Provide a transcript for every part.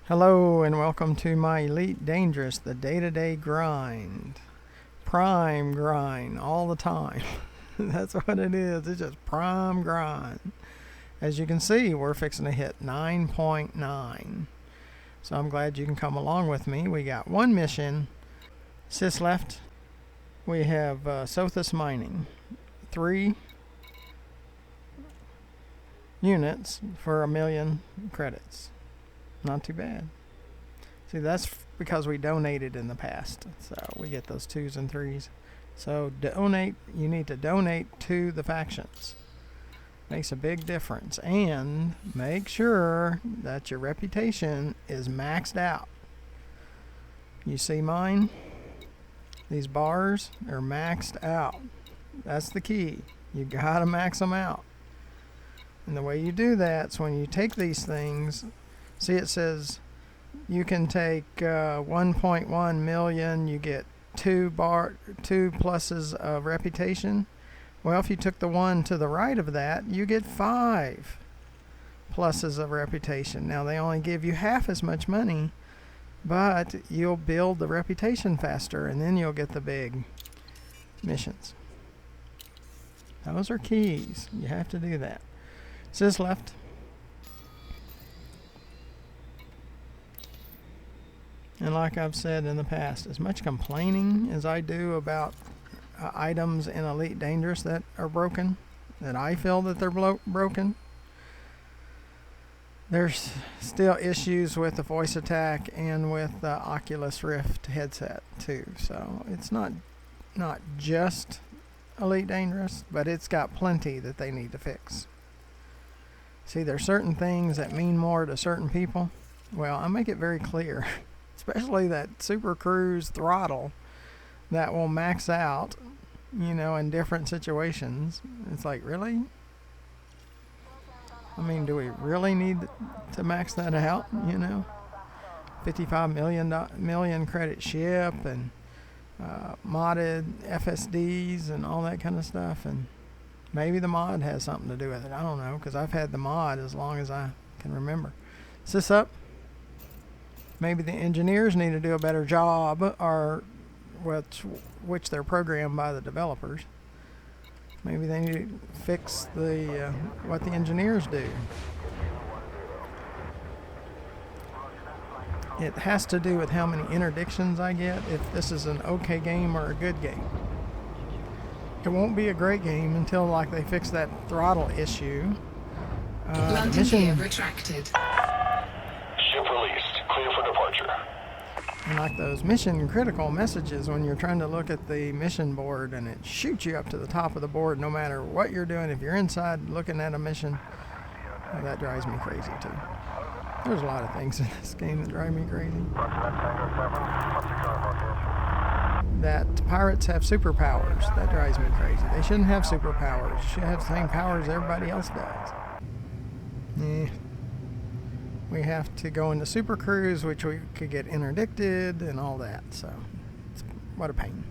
Hello and welcome to my Elite Dangerous, the day-to-day grind. Prime grind all the time. That's what it is. It's just prime grind. As you can see, we're fixing to hit 9.9. So I'm glad you can come along with me. We got one mission. Sys left. We have Sothis Mining. 3 units for 1,000,000 credits. Not too bad. See, that's because we donated in the past, so we get those 2s and 3s. So you need to donate to the factions. Makes a big difference. And make sure that your reputation is maxed out. You see mine? These bars are maxed out. That's the key. You gotta max them out. And the way you do that is when you take these things. See, it says you can take 1.1 million, you get 2 pluses of reputation. Well, if you took the one to the right of that, you get 5 pluses of reputation. Now, they only give you half as much money, but you'll build the reputation faster, and then you'll get the big missions. Those are keys. You have to do that. Sis left. And like I've said in the past, as much complaining as I do about items in Elite Dangerous that are broken, that I feel that they're broken, there's still issues with the voice attack and with the Oculus Rift headset too. So it's not just Elite Dangerous, but it's got plenty that they need to fix. See, there's certain things that mean more to certain people. Well, I make it very clear. Especially that Super Cruise throttle that will max out, in different situations. It's like, really? I mean, do we really need to max that out, 55 million credit ship and modded FSDs and all that kind of stuff. And maybe the mod has something to do with it. I don't know, because I've had the mod as long as I can remember. Is this up? Maybe the engineers need to do a better job, or which they're programmed by the developers. Maybe they need to fix what the engineers do. It has to do with how many interdictions I get, if this is an okay game or a good game. It won't be a great game until they fix that throttle issue. London gear retracted. And those mission critical messages when you're trying to look at the mission board and it shoots you up to the top of the board no matter what you're doing. If you're inside looking at a mission, that drives me crazy too. There's a lot of things in this game that drive me crazy. That pirates have superpowers, that drives me crazy. They shouldn't have superpowers. They should have the same powers everybody else does. We have to go into Super Cruise, which we could get interdicted and all that. So, what a pain.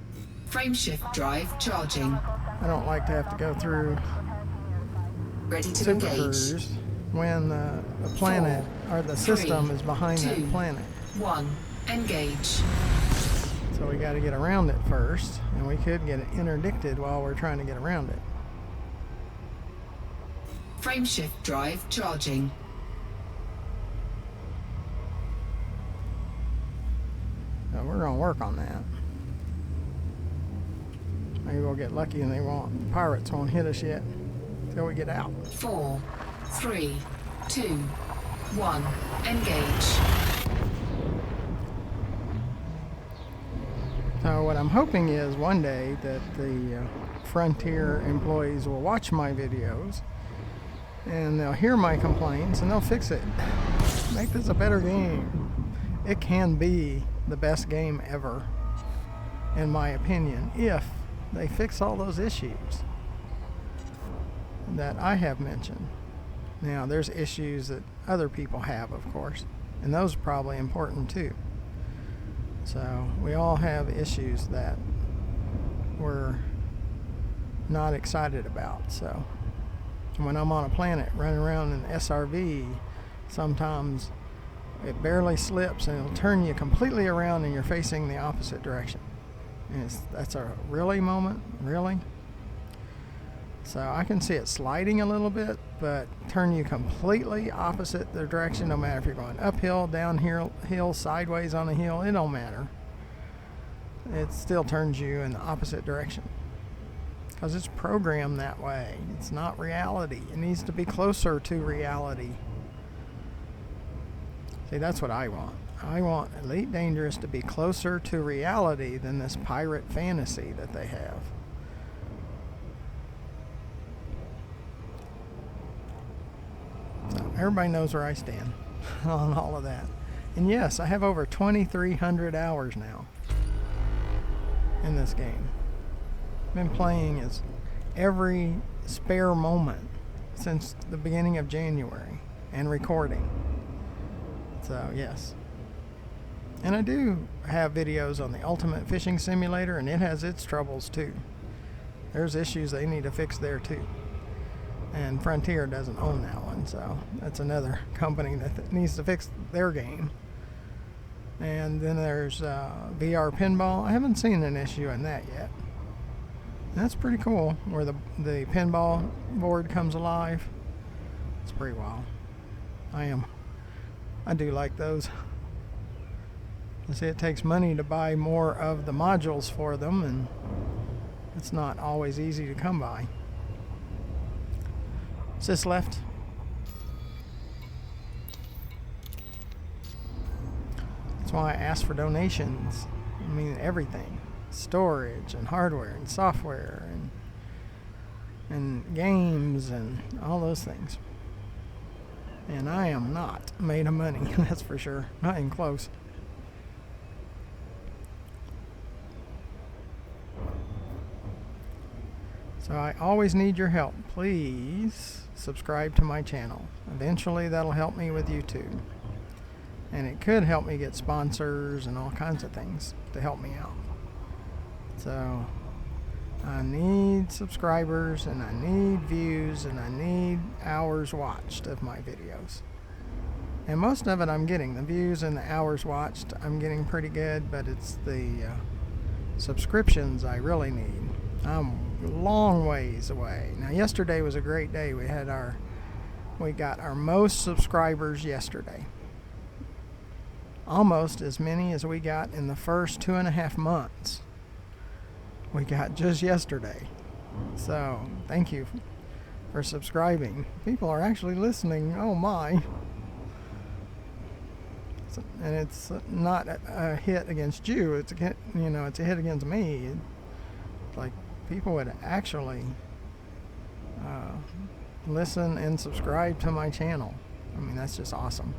Frameshift drive charging. I don't like to have to go through Ready to Super engage. Cruise when the planet or the system is behind that planet. 1. Engage. So we got to get around it first, and we could get it interdicted while we're trying to get around it. Frameshift drive charging. So we're going to work on that. Maybe we'll get lucky and pirates won't hit us yet until we get out. 4, 3, 2, 1. Engage. So what I'm hoping is one day that the Frontier employees will watch my videos and they'll hear my complaints and they'll fix it. Make this a better game. It can be the best game ever, in my opinion, if they fix all those issues that I have mentioned. Now, there's issues that other people have, of course, and those are probably important too. So we all have issues that we're not excited about. So when I'm on a planet running around in SRV, sometimes It barely slips, and it'll turn you completely around, and you're facing the opposite direction. And that's a really moment, really. So I can see it sliding a little bit, but turn you completely opposite the direction, no matter if you're going uphill, downhill, sideways on a hill, it don't matter. It still turns you in the opposite direction. Because it's programmed that way. It's not reality. It needs to be closer to reality. See, that's what I want. I want Elite Dangerous to be closer to reality than this pirate fantasy that they have. So everybody knows where I stand on all of that. And yes, I have over 2,300 hours now in this game. Been playing as every spare moment since the beginning of January and recording. So yes. And I do have videos on the Ultimate Fishing Simulator, and it has its troubles too. There's issues they need to fix there too. And Frontier doesn't own that one, so that's another company that needs to fix their game. And then there's VR Pinball. I haven't seen an issue in that yet. That's pretty cool, where the pinball board comes alive. It's pretty wild. I do like those. You see, it takes money to buy more of the modules for them, and it's not always easy to come by. Sis left. That's why I asked for donations. I mean, everything. Storage and hardware and software and games and all those things. And I am not made of money, that's for sure. Not even close. So I always need your help. Please subscribe to my channel. Eventually that'll help me with YouTube. And it could help me get sponsors and all kinds of things to help me out. So I need subscribers, and I need views, and I need hours watched of my videos. And most of it I'm getting. The views and the hours watched I'm getting pretty good, but it's the subscriptions I really need. I'm a long ways away. Now yesterday was a great day. We got our most subscribers yesterday. Almost as many as we got in the first 2.5 months. We got just yesterday. So thank you for subscribing. People are actually listening. Oh my. And it's not a hit against you. It's a hit, it's a hit against me. It's like people would actually listen and subscribe to my channel. I mean, that's just awesome.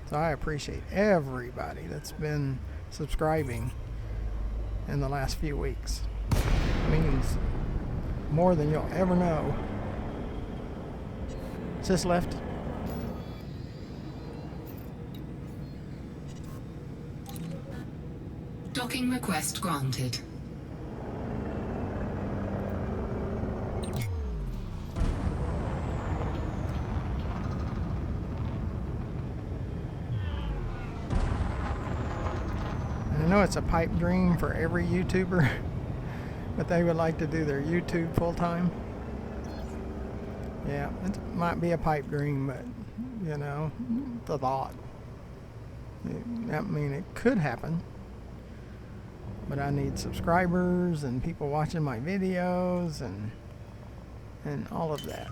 So I appreciate everybody that's been subscribing in the last few weeks. It means more than you'll ever know. Sis left. Docking request granted. I know it's a pipe dream for every YouTuber, but they would like to do their YouTube full time. Yeah, it might be a pipe dream, but the thought. I mean, it could happen, but I need subscribers and people watching my videos and all of that.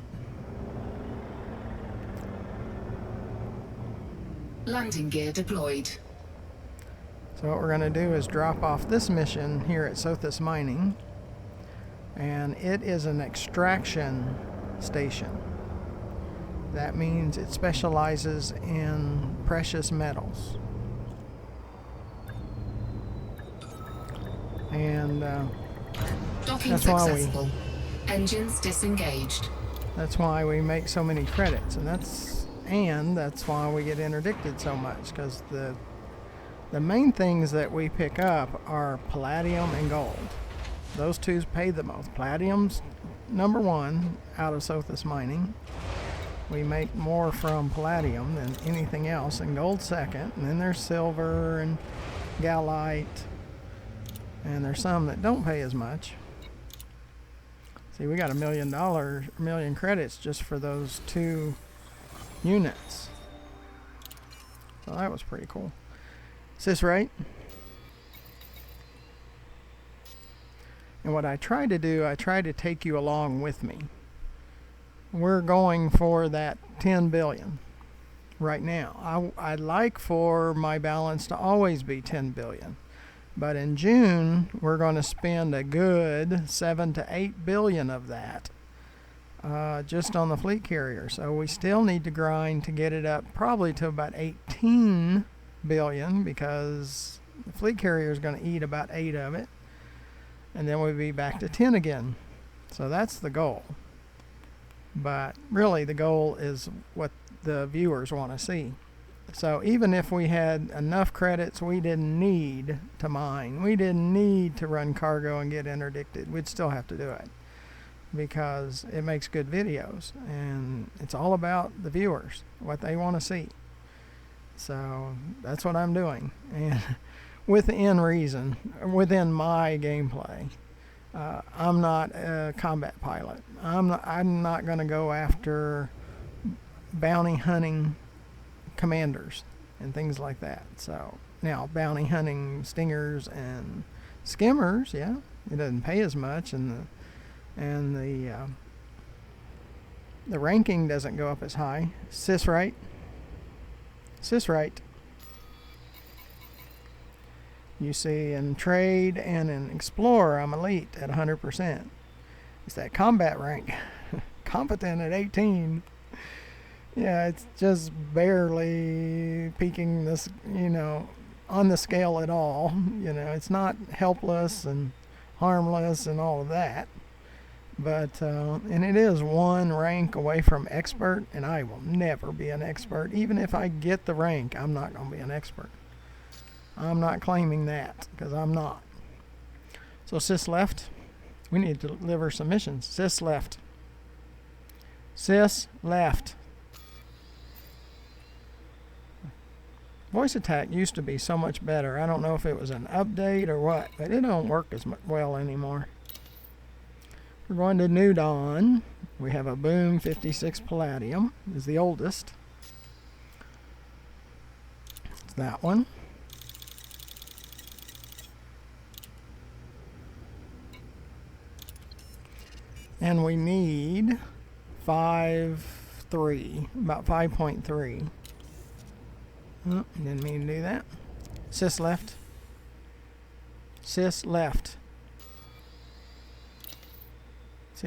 Landing gear deployed. So what we're going to do is drop off this mission here at Sothis Mining, and it is an extraction station. That means it specializes in precious metals. And Docking that's successful. Engines disengaged. That's why we make so many credits, and that's why we get interdicted so much, because the main things that we pick up are palladium and gold. Those two pay the most. Palladium's number one out of Sothis Mining, We make more from palladium than anything else, and gold second, and then there's silver and gallite, and there's some that don't pay as much. See, we got $1 million credits just for those 2 units. So that was pretty cool. Is this right? And what I try to do, I try to take you along with me. We're going for that 10 billion right now. I'd like for my balance to always be 10 billion. But in June, we're going to spend a good 7 to 8 billion of that just on the fleet carrier. So we still need to grind to get it up probably to about 18 billion, because the fleet carrier is going to eat about 8 of it. And then we'll be back to 10 again. So that's the goal. But really the goal is what the viewers want to see. So even if we had enough credits we didn't need to mine, we didn't need to run cargo and get interdicted, we'd still have to do it because it makes good videos, and it's all about the viewers, what they want to see. So that's what I'm doing, and within reason, within my gameplay. I'm not a combat pilot. I'm not going to go after bounty hunting commanders and things like that. So now bounty hunting stingers and skimmers, yeah, it doesn't pay as much, and the ranking doesn't go up as high. Sis right. You see, in trade and in explorer, I'm elite at 100%. It's that combat rank, competent at 18. Yeah, it's just barely peaking this, on the scale at all. It's not helpless and harmless and all of that. But, and it is 1 rank away from expert, and I will never be an expert. Even if I get the rank, I'm not going to be an expert. I'm not claiming that, because I'm not. So sis left. We need to deliver some missions. Sis left. Voice attack used to be so much better. I don't know if it was an update or what, but it don't work as well anymore. We're going to New Dawn. We have a Boom 56 Palladium. Is the oldest. It's that one. And we need 5.3, about 5.3. Oh, didn't mean to do that. Sis left. See,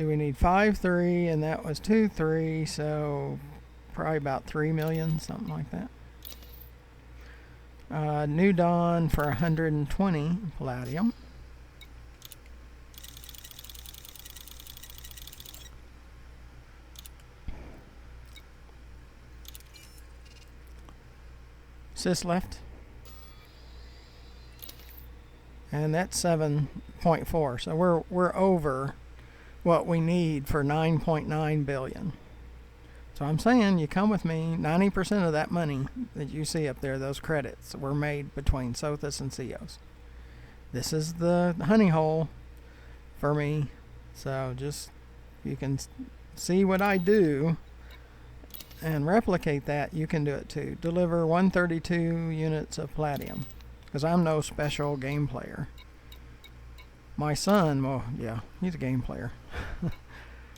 we need 5.3, and that was 2.3, so probably about 3 million, something like that. New Dawn for 120 Palladium. Sis left. And that's 7.4. So we're over what we need for 9.9 billion. So I'm saying you come with me, 90% of that money that you see up there, those credits, were made between Sothis and Ceos. This is the honey hole for me. So just, you can see what I do and replicate that, you can do it too. Deliver 132 units of palladium, because I'm no special game player. My son, well, yeah, he's a game player.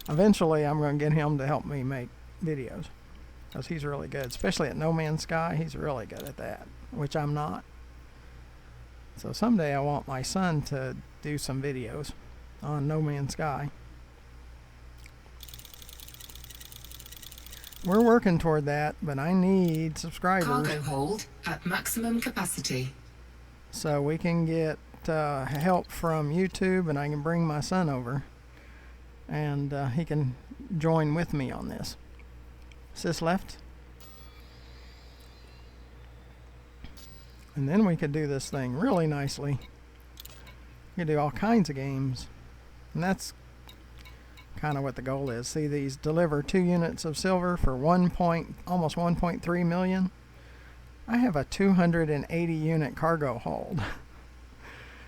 Eventually I'm going to get him to help me make videos, because he's really good, especially at No Man's Sky. He's really good at that, which I'm not. So someday I want my son to do some videos on No Man's Sky. We're working toward that, but I need subscribers. Cargo hold at maximum capacity. So we can get help from YouTube, and I can bring my son over, and he can join with me on this. Sis left. And then we could do this thing really nicely. We could do all kinds of games. And that's kind of what the goal is. See, these deliver 2 units of silver for almost 1.3 million. I have a 280 unit cargo hold.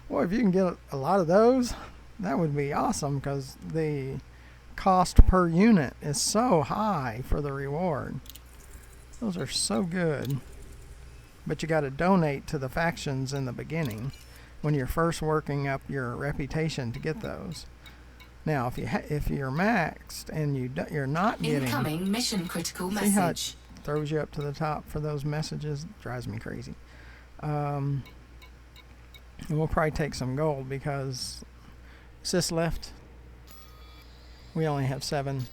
Boy, if you can get a lot of those, that would be awesome, because the cost per unit is so high for the reward. Those are so good. But you got to donate to the factions in the beginning when you're first working up your reputation to get those. Now, if you're maxed and you're not getting incoming mission critical see how it message. throws you up to the top for those messages? It drives me crazy. And we'll probably take some gold, because sis left. We only have 7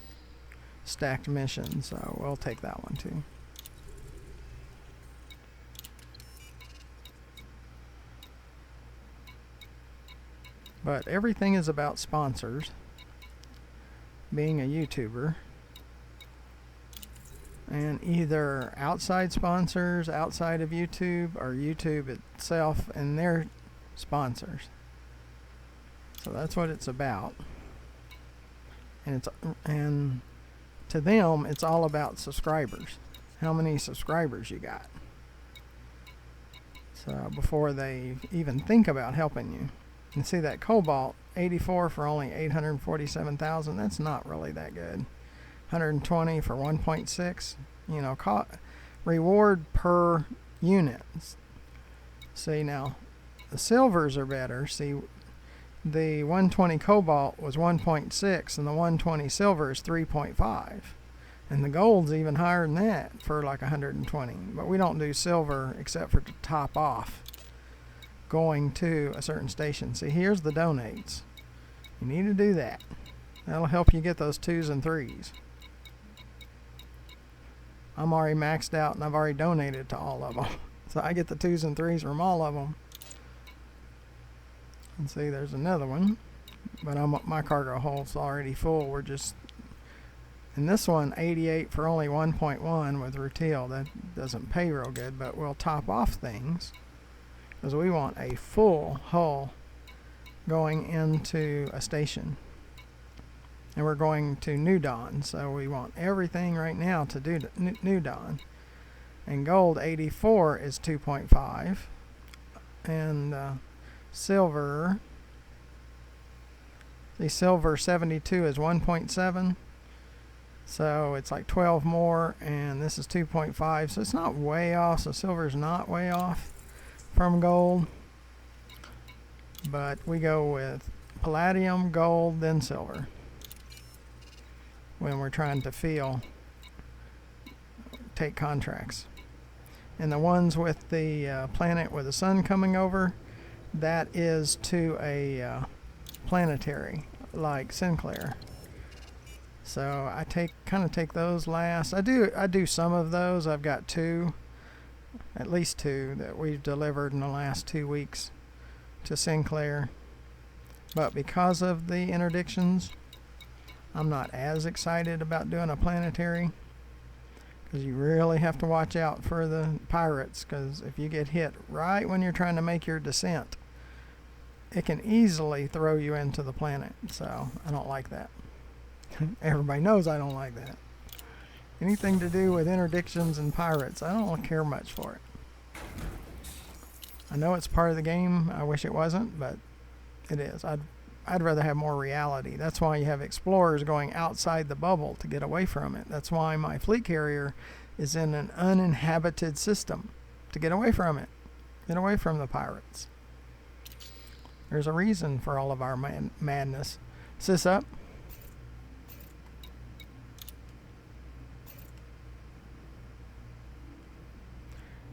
stacked missions, so we'll take that one too. But everything is about sponsors. Being a YouTuber. And either outside sponsors, outside of YouTube, or YouTube itself and their sponsors. So that's what it's about. And to them, it's all about subscribers. How many subscribers you got. So before they even think about helping you. And see that cobalt, 84 for only 847,000. That's not really that good. 120 for 1.6. You know, reward per unit. See, now the silvers are better. See, the 120 cobalt was 1.6, and the 120 silver is 3.5. And the gold's even higher than that for like 120. But we don't do silver except for to top off going to a certain station. See, here's the donates. You need to do that. That'll help you get those 2s and 3s. I'm already maxed out, and I've already donated to all of them. So I get the 2s and 3s from all of them. And see, there's another one. But my cargo hold's already full. We're just... And this one, 88 for only 1.1 with Rutil. That doesn't pay real good, but we'll top off things. Because we want a full hull going into a station. And we're going to New Dawn, so we want everything right now to do New Dawn. And gold 84 is 2.5. And silver, the silver 72 is 1.7. So it's like 12 more, and this is 2.5. So it's not way off. So silver's not way off from gold. But we go with palladium, gold, then silver when we're trying to take contracts. And the ones with the planet with the sun coming over, that is to a planetary like Sinclair. So I kind of take those last. I do some of those. I've got at least two that we've delivered in the last 2 weeks to Sinclair. But because of the interdictions, I'm not as excited about doing a planetary, because you really have to watch out for the pirates, because if you get hit right when you're trying to make your descent, it can easily throw you into the planet. So I don't like that. Everybody knows I don't like that. Anything to do with interdictions and pirates, I don't care much for it. I know it's part of the game. I wish it wasn't, but it is. I'd rather have more reality. That's why you have explorers going outside the bubble to get away from it. That's why my fleet carrier is in an uninhabited system, to get away from it. Get away from the pirates. There's a reason for all of our madness. Sis up.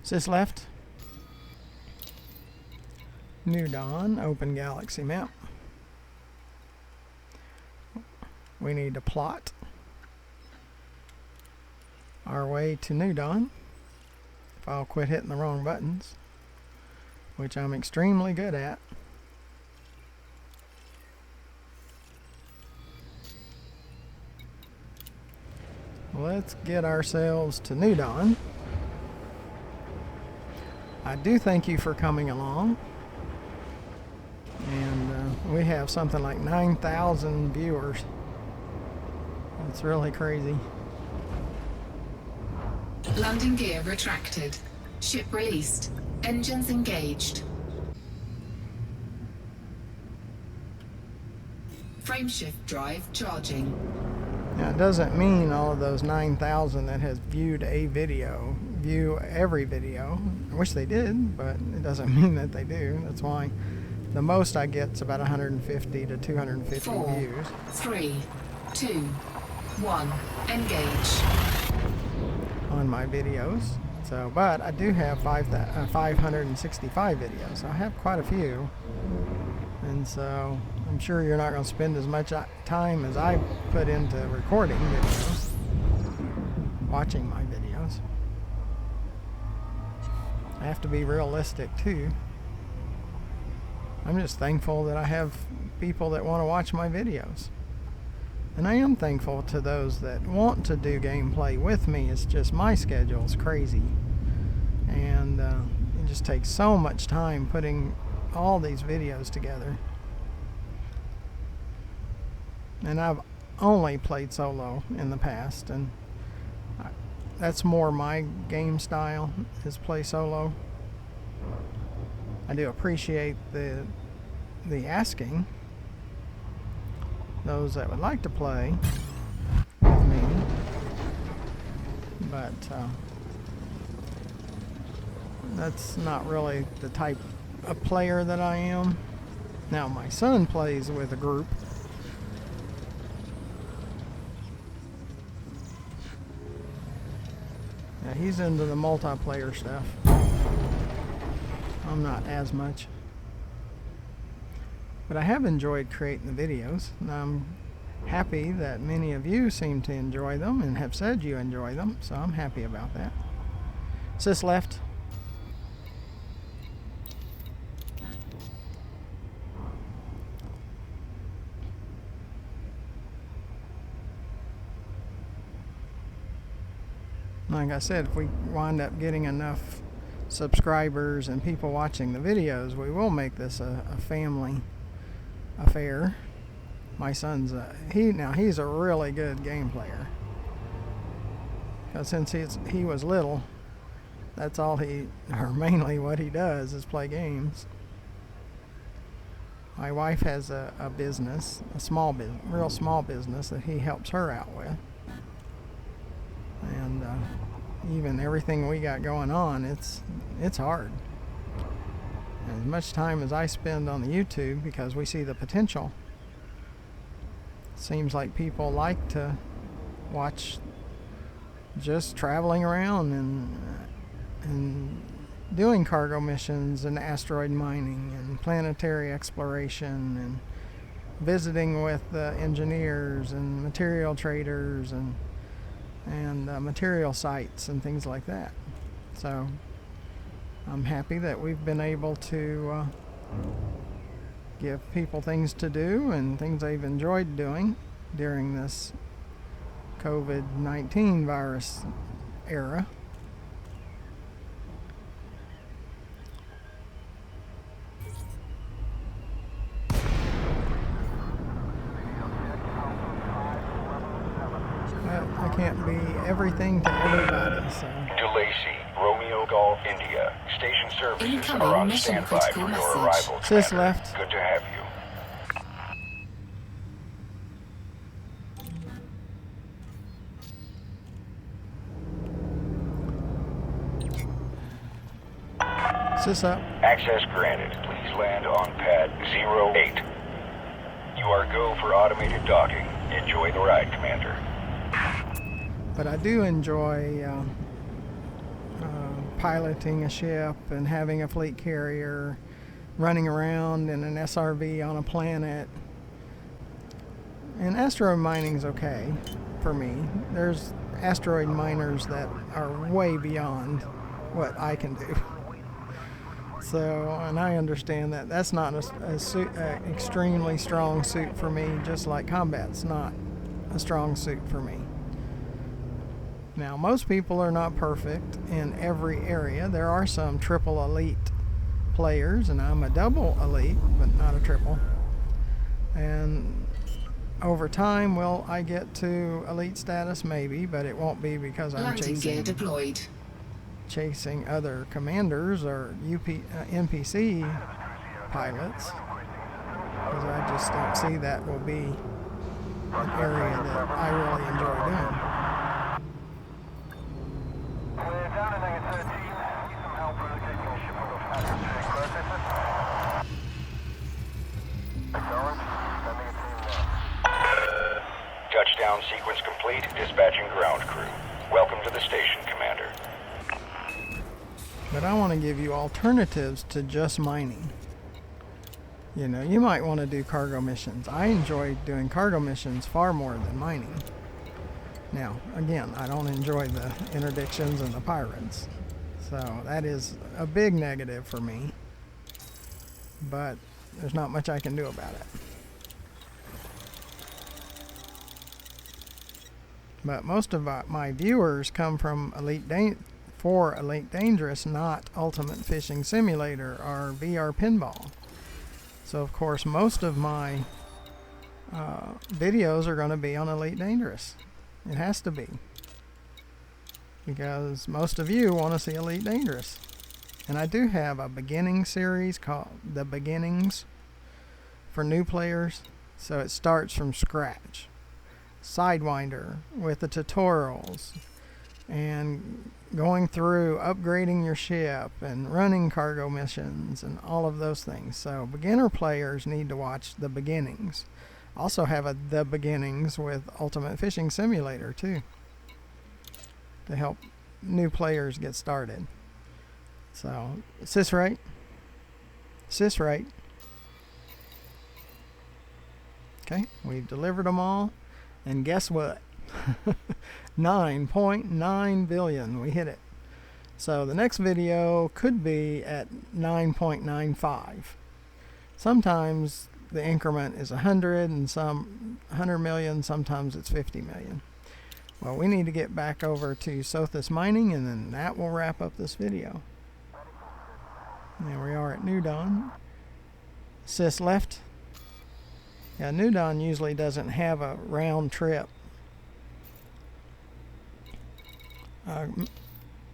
Sis left. New Dawn, open galaxy map. We need to plot our way to New Dawn. If I'll quit hitting the wrong buttons, which I'm extremely good at. Let's get ourselves to New Dawn. I do thank you for coming along. And we have something like 9,000 viewers. It's really crazy. Landing gear retracted. Ship released. Engines engaged. Frameshift drive charging. Now, it doesn't mean all of those 9,000 that has viewed a video view every video. I wish they did, but it doesn't mean that they do. That's why the most I get is about 150 to 250 4, views. 3, 2, 1. Engage. On my videos. So, but I do have 565 videos. So I have quite a few. And so I'm sure you're not going to spend as much time as I put into recording videos, watching my videos. I have to be realistic too. I'm just thankful that I have people that want to watch my videos. And I am thankful to those that want to do gameplay with me. It's just my schedule is crazy. And it just takes so much time putting all these videos together. And I've only played solo in the past, and that's more my game style, is play solo. I do appreciate the asking, those that would like to play with me, but that's not really the type of player that I am. Now my son plays with a group. Yeah, he's into the multiplayer stuff. I'm not as much. But I have enjoyed creating the videos, and I'm happy that many of you seem to enjoy them and have said you enjoy them, so I'm happy about that. Sis left. Like I said, if we wind up getting enough subscribers and people watching the videos, we will make this a family affair. My son's he's a really good game player, because since he was little, that's all mainly what he does is play games. My wife has a business, real small business that he helps her out with, and even everything we got going on, it's hard. As much time as I spend on the YouTube, because we see the potential, it seems like people like to watch just traveling around and doing cargo missions and asteroid mining and planetary exploration and visiting with engineers and material traders and material sites and things like that. So I'm happy that we've been able to give people things to do and things they've enjoyed doing during this COVID-19 virus era. I can't be everything to everybody, so. DeLacy, Romeo Golf, India. Station services Incoming are on mission standby for critical your message. arrival. Sis Commander. left. Good to have you. Sis up. Access granted. Please land on pad 08. You are go for automated docking. Enjoy the ride, Commander. But I do enjoy piloting a ship and having a fleet carrier, running around in an SRV on a planet. And asteroid mining's okay for me. There's asteroid miners that are way beyond what I can do. So, and I understand that that's not an extremely strong suit for me, just like combat's not a strong suit for me. Now, most people are not perfect in every area. There are some triple elite players, and I'm a double elite, but not a triple. And over time, will I get to elite status? Maybe, but it won't be because I'm Landing gear deployed. chasing other commanders or NPC pilots, because I just don't see that will be an area that I really enjoy doing. We're down to negative 13. Need some help relocating a shipment of hazardous processes. Acknowledge. Sending a team now. Touchdown sequence complete. Dispatching ground crew. Welcome to the station, Commander. But I want to give you alternatives to just mining. You know, you might want to do cargo missions. I enjoy doing cargo missions far more than mining. Now, again, I don't enjoy the interdictions and the pirates. So that is a big negative for me. But there's not much I can do about it. But most of my viewers come from Elite Dangerous, not Ultimate Fishing Simulator or VR Pinball. So of course most of my videos are going to be on Elite Dangerous. It has to be, because most of you want to see Elite Dangerous. And I do have a beginning series called The Beginnings for new players, so it starts from scratch. Sidewinder with the tutorials and going through upgrading your ship and running cargo missions and all of those things. So beginner players need to watch The Beginnings. Also have a The Beginnings with Ultimate Fishing Simulator too, to help new players get started. So sys rate. Okay, we've delivered them all, and guess what? 9.9 billion. We hit it. So the next video could be at 9.95. Sometimes the increment is 100 and some 100 million, sometimes it's 50 million. Well, we need to get back over to Sothis Mining, and then that will wrap up this video. There we are at New Dawn. Sys left. Yeah, New Dawn usually doesn't have a round trip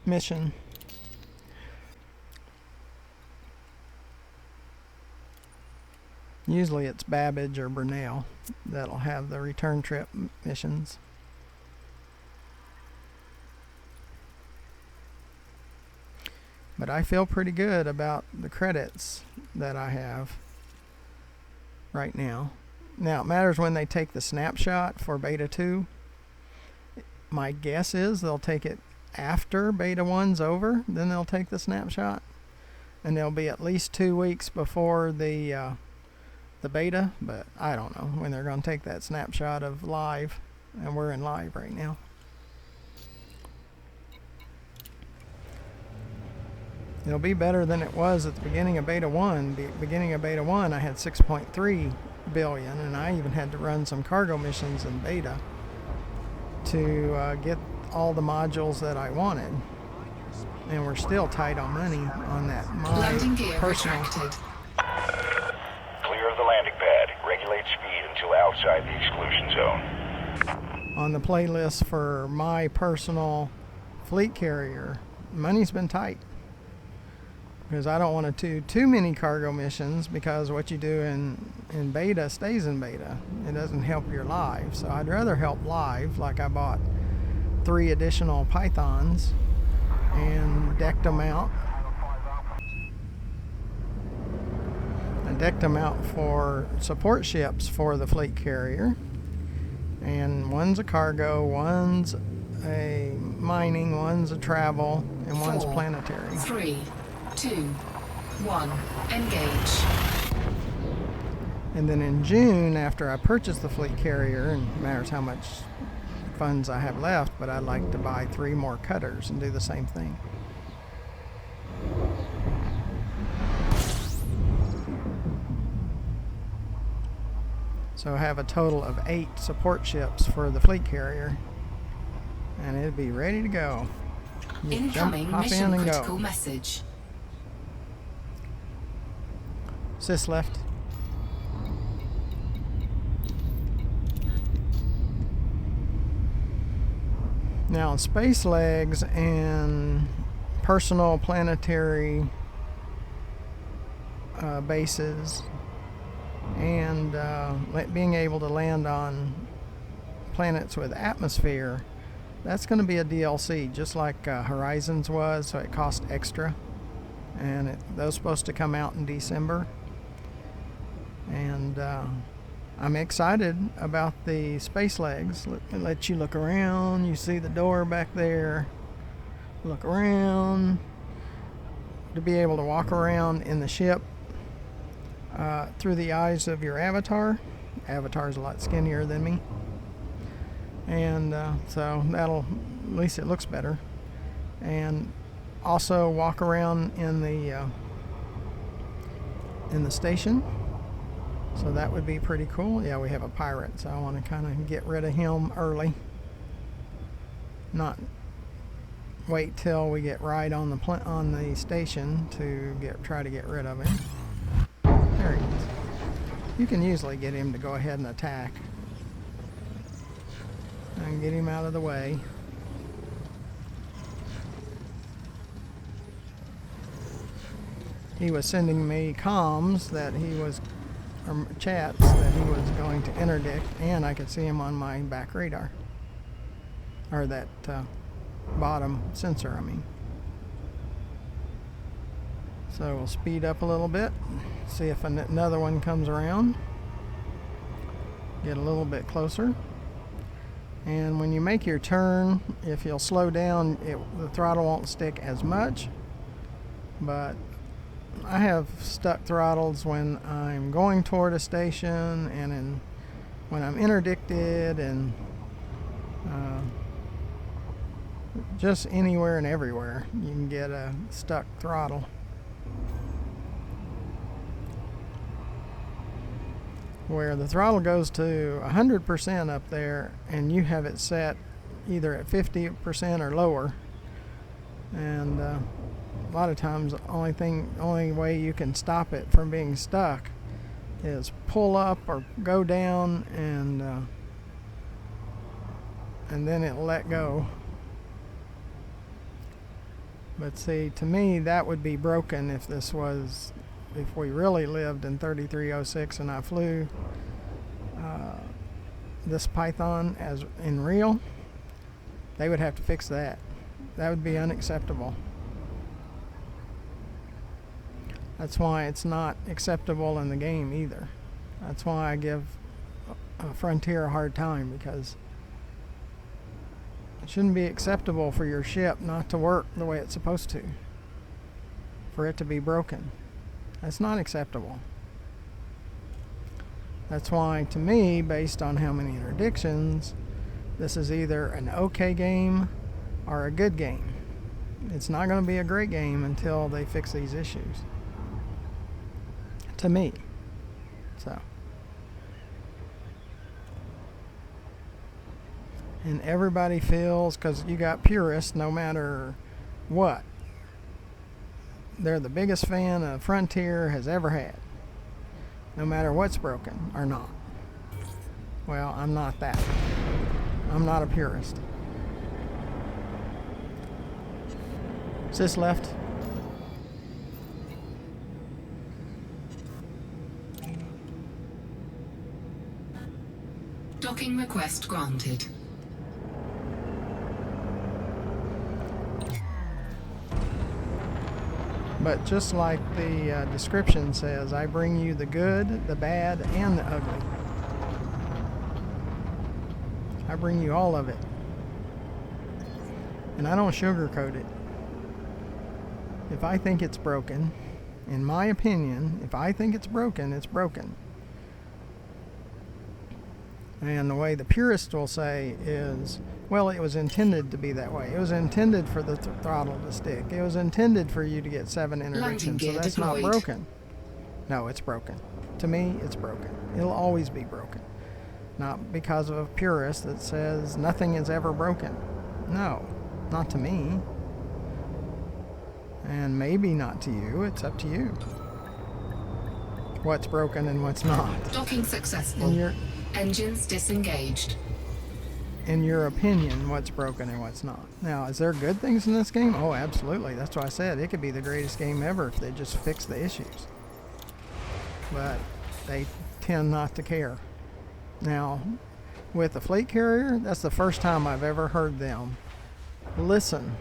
mission. Usually it's Babbage or Brunel that'll have the return trip missions. But I feel pretty good about the credits that I have right now. Now, it matters when they take the snapshot for Beta 2. My guess is they'll take it after Beta 1's over, then they'll take the snapshot. And they'll be at least 2 weeks before the beta, but I don't know when they're going to take that snapshot of live, and we're in live right now. It'll be better than it was at the beginning of Beta 1. The beginning of Beta 1, I had 6.3 billion, and I even had to run some cargo missions in Beta to get all the modules that I wanted. And we're still tight on money on that. Landing gear personal. retracted. Clear of the landing pad. Regulate speed until outside the exclusion zone. On the playlist for my personal fleet carrier, money's been tight. Because I don't want to do too many cargo missions, because what you do in beta stays in beta. It doesn't help your live. So I'd rather help live, like I bought 3 additional Pythons and decked them out. I decked them out for support ships for the fleet carrier. And one's a cargo, one's a mining, one's a travel, and one's 4, planetary. 3, 2, 1, engage. And then in June, after I purchase the fleet carrier, and it matters how much funds I have left, but I'd like to buy 3 more cutters and do the same thing. So I have a total of 8 support ships for the fleet carrier, and it'd be ready to go. You Incoming hop in mission and critical go. message. Sys left. Now, space legs and personal planetary bases and being able to land on planets with atmosphere, that's going to be a DLC, just like Horizons was, so it cost extra. And those supposed to come out in December. And I'm excited about the space legs. Let you look around. You see the door back there. Look around. To be able to walk around in the ship through the eyes of your avatar. Avatar's a lot skinnier than me. And so that'll, at least it looks better. And also walk around in the station. So that would be pretty cool. Yeah, we have a pirate, so I want to kind of get rid of him early. Not wait till we get right on the station to try to get rid of him. There he is. You can usually get him to go ahead and attack. And get him out of the way. He was sending me comms that he was, or chats that he was going to interdict, and I could see him on my back radar. Or that bottom sensor, I mean. So we'll speed up a little bit, see if another one comes around. Get a little bit closer. And when you make your turn, if you'll slow down, the throttle won't stick as much. But I have stuck throttles when I'm going toward a station and when I'm interdicted and just anywhere and everywhere you can get a stuck throttle. Where the throttle goes to 100% up there and you have it set either at 50% or lower, and a lot of times the only way you can stop it from being stuck is pull up or go down, and then it'll let go. But see, to me that would be broken if we really lived in 3306 and I flew this Python as in real. They would have to fix that. That would be unacceptable. That's why it's not acceptable in the game either. That's why I give Frontier a hard time, because it shouldn't be acceptable for your ship not to work the way it's supposed to, for it to be broken. That's not acceptable. That's why, to me, based on how many interdictions, this is either an okay game or a good game. It's not going to be a great game until they fix these issues. To me. So. And everybody feels, because you got purists no matter what, they're the biggest fan a Frontier has ever had, no matter what's broken or not. Well, I'm not that. I'm not a purist. Sis left. Docking request granted. But just like the description says, I bring you the good, the bad, and the ugly. I bring you all of it. And I don't sugarcoat it. If I think it's broken, in my opinion, if I think it's broken, it's broken. And the way the purists will say is, well, it was intended to be that way. It was intended for the throttle to stick. It was intended for you to get 7 interdictions, so that's not broken. No, it's broken. To me, it's broken. It'll always be broken. Not because of a purist that says nothing is ever broken. No, not to me. And maybe not to you. It's up to you. What's broken and what's not. Docking successful. Engines disengaged. in your opinion, what's broken and what's not. Now, is there good things in this game? Oh, absolutely. That's why I said it could be the greatest game ever if they just fix the issues. But they tend not to care. Now, with the fleet carrier, that's the first time I've ever heard them listen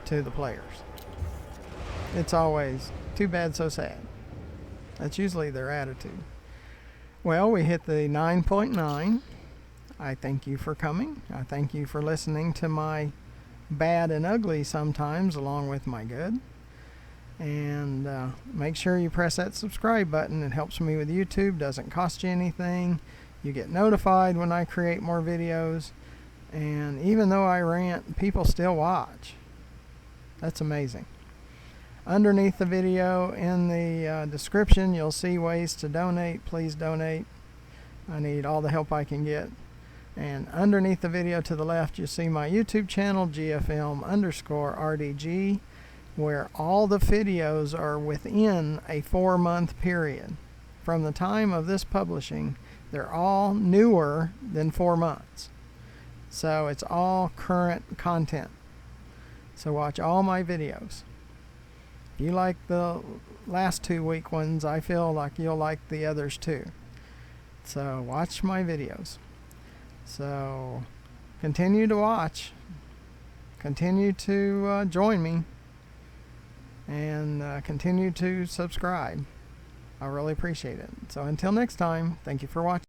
to the players. It's always too bad, so sad. That's usually their attitude. Well, we hit the 9.9. I thank you for coming. I thank you for listening to my bad and ugly sometimes, along with my good. And make sure you press that subscribe button. It helps me with YouTube. Doesn't cost you anything. You get notified when I create more videos. And even though I rant, people still watch. That's amazing. Underneath the video in the description, you'll see ways to donate. Please donate. I need all the help I can get. And underneath the video to the left, you'll see my YouTube channel, GFM_RDG, where all the videos are within a 4-month period. From the time of this publishing, they're all newer than 4 months. So it's all current content. So watch all my videos. If you like the last 2-week ones, I feel like you'll like the others too. So watch my videos. So continue to watch. Continue to join me. And continue to subscribe. I really appreciate it. So until next time, thank you for watching.